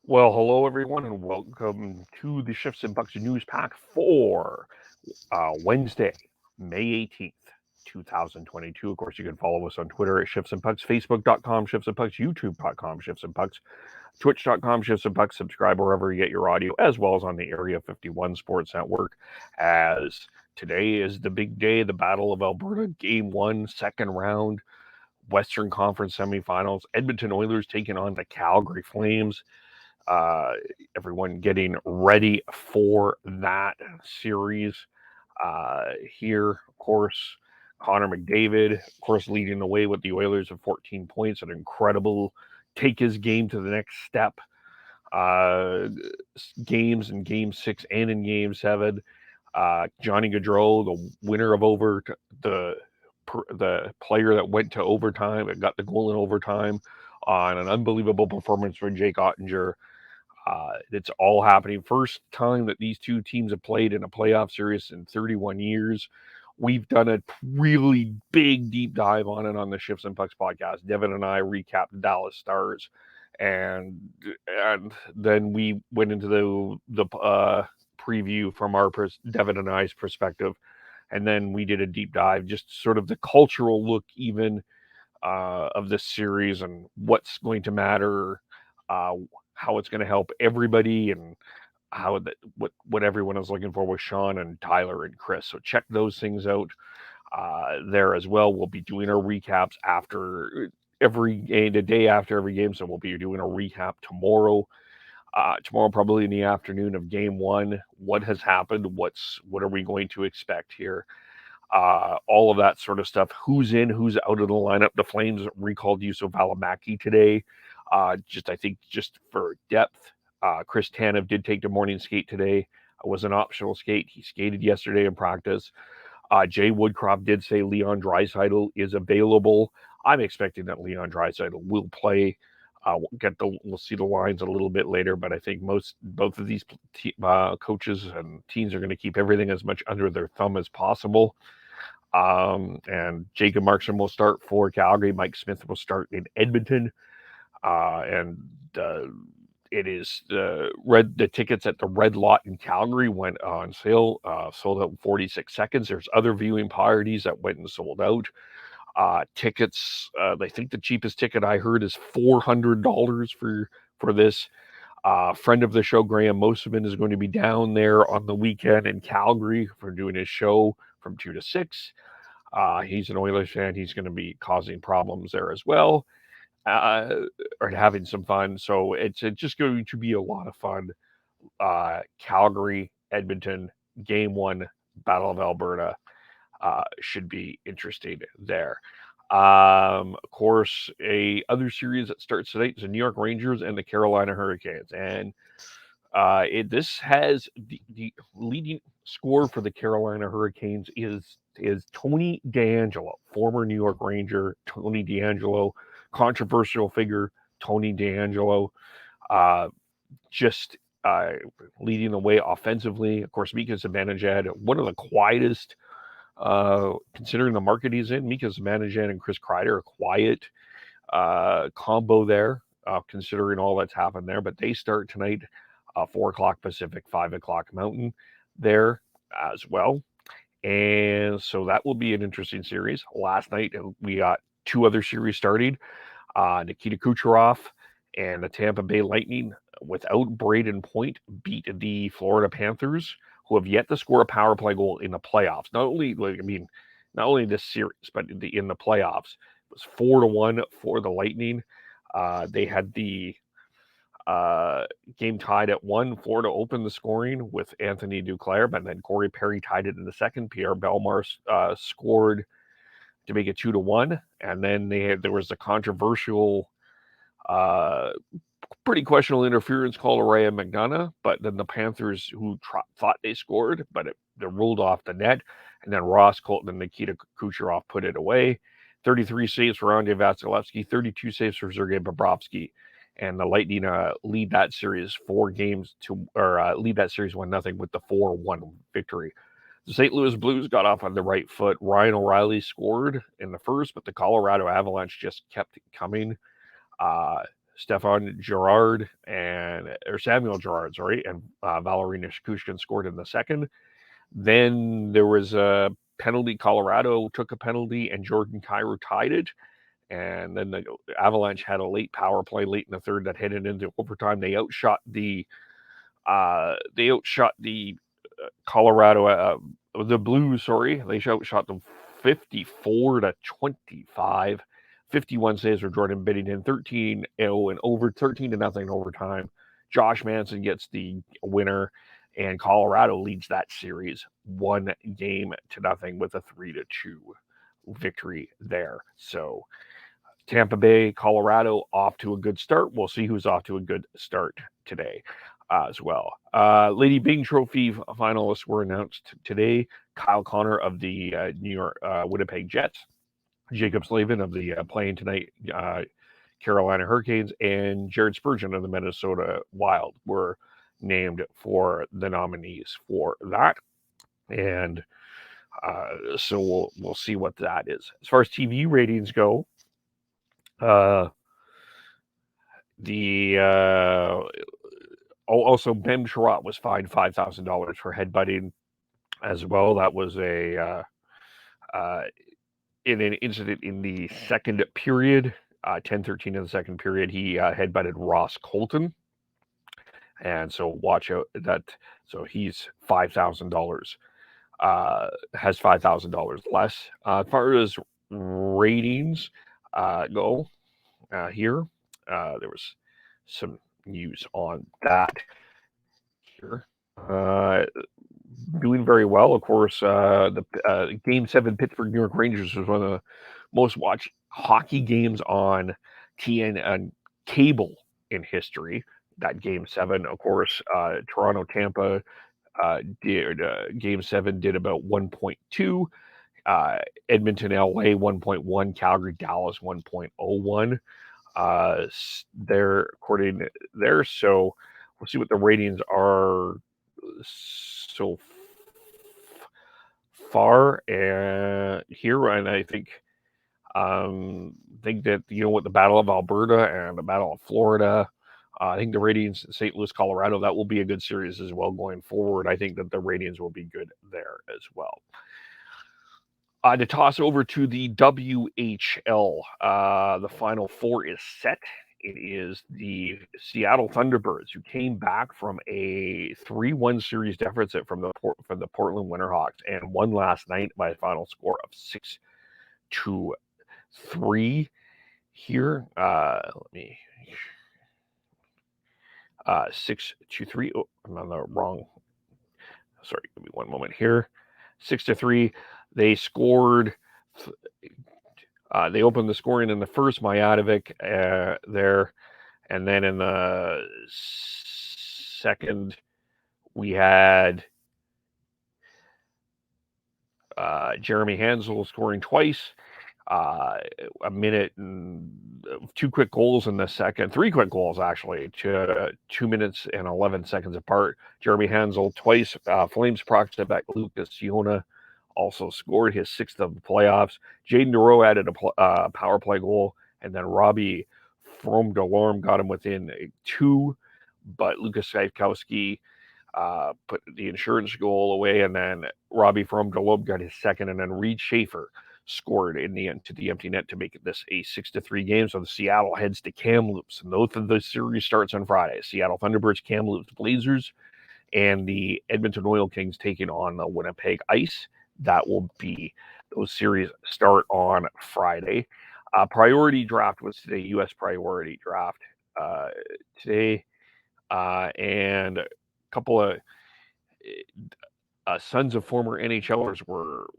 Well, hello everyone, and welcome to the Shifts and Bucks News Pack for Wednesday, May 18th, 2022. Of course, you can follow us on Twitter at Shifts and Pucks, Facebook.com, Shifts and Pucks, YouTube.com, Shifts and Pucks, Twitch.com, Shifts and Pucks. Subscribe wherever you get your audio, as well as on the Area 51 Sports Network. As today is the big day, the Battle of Alberta, Game 1, second round, Western Conference semifinals. Edmonton Oilers taking on the Calgary Flames. Uh, Everyone getting ready for that series here. Of course, Connor McDavid, of course, leading the way with the Oilers of 14 points. An incredible take his game to the next step. Uh, Games in Game 6 and in Game 7. Johnny Gaudreau, the winner of the player that went to overtime and got the goal in overtime on an unbelievable performance from Jake Ottinger. It's all happening. First time that these two teams have played in a playoff series in 31 years. We've done a really big deep dive on it on the Shifts and Pucks podcast. Devin and I recapped the Dallas Stars, and and then we went into the preview from our Devin and I's perspective, and then we did a deep dive, just sort of the cultural look even of this series and what's going to matter, uh, how it's going to help everybody, and what everyone is looking for with Sean and Tyler and Chris. So check those things out there as well. We'll be doing our recaps after every game, the day after every game. So we'll be doing a recap tomorrow. Tomorrow, probably in the afternoon of Game 1. What has happened? What are we going to expect here? All of that sort of stuff. Who's in, who's out of the lineup. The Flames recalled Yusuf Valimaki today. I think just for depth. Chris Tanev did take the morning skate today. It was an optional skate. He skated yesterday in practice. Jay Woodcroft did say Leon Draisaitl is available. I'm expecting that Leon Draisaitl will play. We'll see the lines a little bit later, but I think both of these coaches and teams are going to keep everything as much under their thumb as possible. And Jacob Markstrom will start for Calgary. Mike Smith will start in Edmonton. And it is the tickets at the Red Lot in Calgary went on sale, sold out in 46 seconds. There's other viewing parties that went and sold out. Tickets, I think the cheapest ticket I heard is $400 for this. Friend of the show, Graham Mosman, is going to be down there on the weekend in Calgary for doing his show from 2 to 6. He's an Oilers fan. He's going to be causing problems there as well, or having some fun. So it's just going to be a lot of fun. Calgary, Edmonton, Game 1, Battle of Alberta should be interesting there. Of course, a other series that starts tonight is the New York Rangers and the Carolina Hurricanes, and this has the leading scorer for the Carolina Hurricanes is Tony DeAngelo, former New York Ranger. Tony DeAngelo, controversial figure. Tony DeAngelo, uh, just leading the way offensively. Of course, Mika Zibanejad, one of the quietest, considering the market he's in. Mika Zibanejad and Chris Kreider, a quiet combo there, considering all that's happened there. But they start tonight, 4 o'clock Pacific, 5 o'clock Mountain there as well. And so that will be an interesting series. Last night, we got two other series starting. Nikita Kucherov and the Tampa Bay Lightning, without Braden Point, beat the Florida Panthers, who have yet to score a power play goal in the playoffs. Not only this series, but in the playoffs. It was 4-1 for the Lightning. They had the game tied at 1. Florida opened the scoring with Anthony Duclair, but then Corey Perry tied it in the second. Pierre Belmar scored to make it 2-1, and then there was a controversial, pretty questionable interference call to Ryan McDonough, but then the Panthers, who thought they scored, but they ruled off the net, and then Ross Colton and Nikita Kucherov put it away. 33 saves for Andrei Vasilevsky, 32 saves for Sergei Bobrovsky, and the Lightning lead that series 1-0 with the 4-1 victory. The St. Louis Blues got off on the right foot. Ryan O'Reilly scored in the first, but the Colorado Avalanche just kept coming. Stefan Gerard or Samuel Gerard, sorry, and Valerina Shkushkin scored in the second. Then there was a penalty. Colorado took a penalty, and Jordan Cairo tied it. And then the Avalanche had a late power play late in the third that headed into overtime. They outshot the Colorado, the Blues. Sorry, they outshot them 54-25. 51 saves for Jordan Binnington, 13-0 and over 13-0 in overtime. Josh Manson gets the winner, and Colorado leads that series 1-0 with a 3-2 victory there. So Tampa Bay, Colorado off to a good start. We'll see who's off to a good start today as well. Lady Byng Trophy finalists were announced today. Kyle Connor of the New York Winnipeg Jets, Jacob Slavin of the playing tonight Carolina Hurricanes, and Jared Spurgeon of the Minnesota Wild were named for the nominees for that. And so we'll see what that is. As far as TV ratings go, also Ben Sherratt was fined $5,000 for headbutting as well. That was in an incident in the second period, 10-13 in the second period. He headbutted Ross Colton, and so watch out that. So he's $5,000. Has $5,000 less. As far as ratings go, here there was some news on that here. Doing very well, of course. The Game 7 Pittsburgh New York Rangers was one of the most watched hockey games on TN and cable in history. That Game 7, of course, Toronto Tampa did Game 7 did about 1.2. Edmonton LA 1.1, Calgary Dallas 1.01. They're according there. So we'll see what the ratings are so far here, and I think that what the Battle of Alberta and the Battle of Florida. I think the ratings St. Louis, Colorado, that will be a good series as well going forward. I think that the ratings will be good there as well. To toss over to the WHL, the Final Four is set. It is the Seattle Thunderbirds who came back from a 3-1 series deficit from the Portland Winterhawks and won last night by a final score of 6-3. Here, let me 6-3. Oh, I'm on the wrong. Sorry, give me one moment here. 6-3. They scored. They opened the scoring in the first, Majadovic there, and then in the second, we had Jeremy Hansel scoring twice. A minute and 2 quick goals in the second, 3 quick goals actually, to 2 minutes and 11 seconds apart. Jeremy Hansel twice. Flames prospect Lucas Siona also scored his 6th of the playoffs. Jaden Duro added a power play goal, and then Robbie from Delorme got him within 2, but Lucas Saitkowski put the insurance goal away, and then Robbie from Delorme got his second, and then Reed Schaefer scored in the end to the empty net to make this a 6-3 game. So the Seattle heads to Kamloops, and both of the series starts on Friday. Seattle Thunderbirds, Kamloops Blazers, and the Edmonton Oil Kings taking on the Winnipeg Ice. That will be those series start on Friday. Priority draft was today, U.S. priority draft today, and a couple of sons of former NHLers were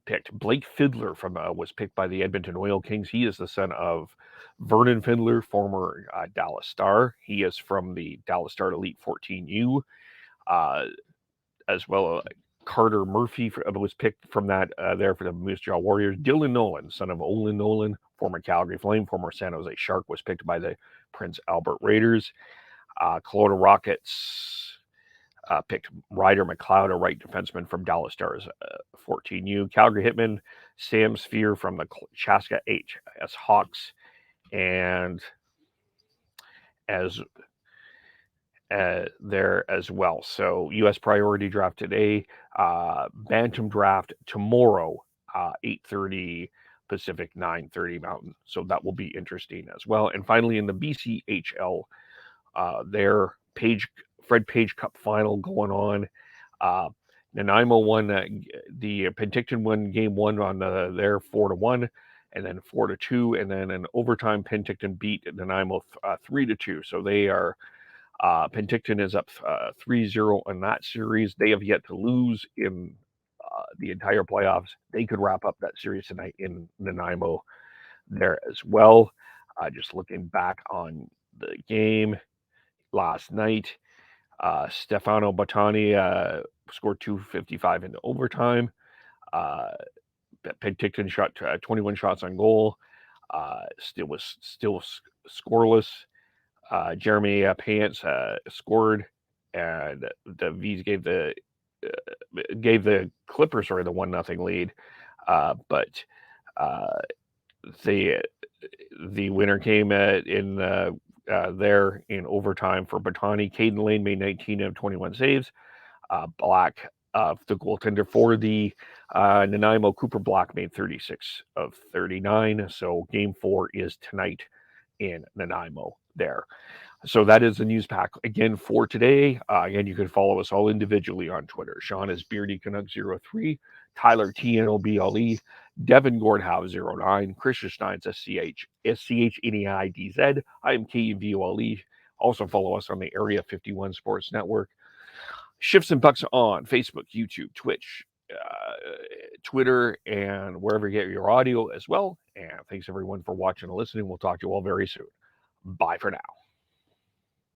picked. Blake Fiddler was picked by the Edmonton Oil Kings. He is the son of Vernon Fiddler, former Dallas Star. He is from the Dallas Star Elite 14U, as well as Carter Murphy was picked from that there for the Moose Jaw Warriors. Dylan Nolan, son of Olin Nolan, former Calgary Flame, former San Jose Shark, was picked by the Prince Albert Raiders. Kelowna Rockets picked Ryder McLeod, a right defenseman from Dallas Stars 14U. Calgary Hitmen, Sam Sphere from the Chaska HS Hawks, and as there as well. So U.S. priority draft today, Bantam draft tomorrow, 8:30 Pacific, 9:30 Mountain. So that will be interesting as well. And finally, in the BCHL, their Fred Page Cup final going on. Nanaimo won the Penticton won game one on their 4-1, and then 4-2, and then in overtime Penticton beat Nanaimo 3-2. So they are Penticton is up 3-0 in that series. They have yet to lose in the entire playoffs. They could wrap up that series tonight in Nanaimo there as well. Just looking back on the game last night, Stefano Bottani scored 255 into overtime. Penticton shot 21 shots on goal. Still scoreless. Jeremy Pants scored, and the V's gave the Clippers the 1-0 lead. But the winner came in there in overtime for Bottani. Caden Lane made 19 of 21 saves. Black, the goaltender for the Nanaimo, Cooper Black, made 36 of 39. So game 4 is tonight in Nanaimo there. So that is the news pack again for today. Again, you can follow us all individually on Twitter. Sean is Beardy Canuck 03, Tyler TNOBLE, Devin Gordhow 09, Christian Steins SCHNEIDZ. I am KUVOLE. Also follow us on the Area 51 Sports Network. Shifts and Pucks on Facebook, YouTube, Twitch, Twitter, and wherever you get your audio as well. And thanks everyone for watching and listening. We'll talk to you all very soon. Bye for now.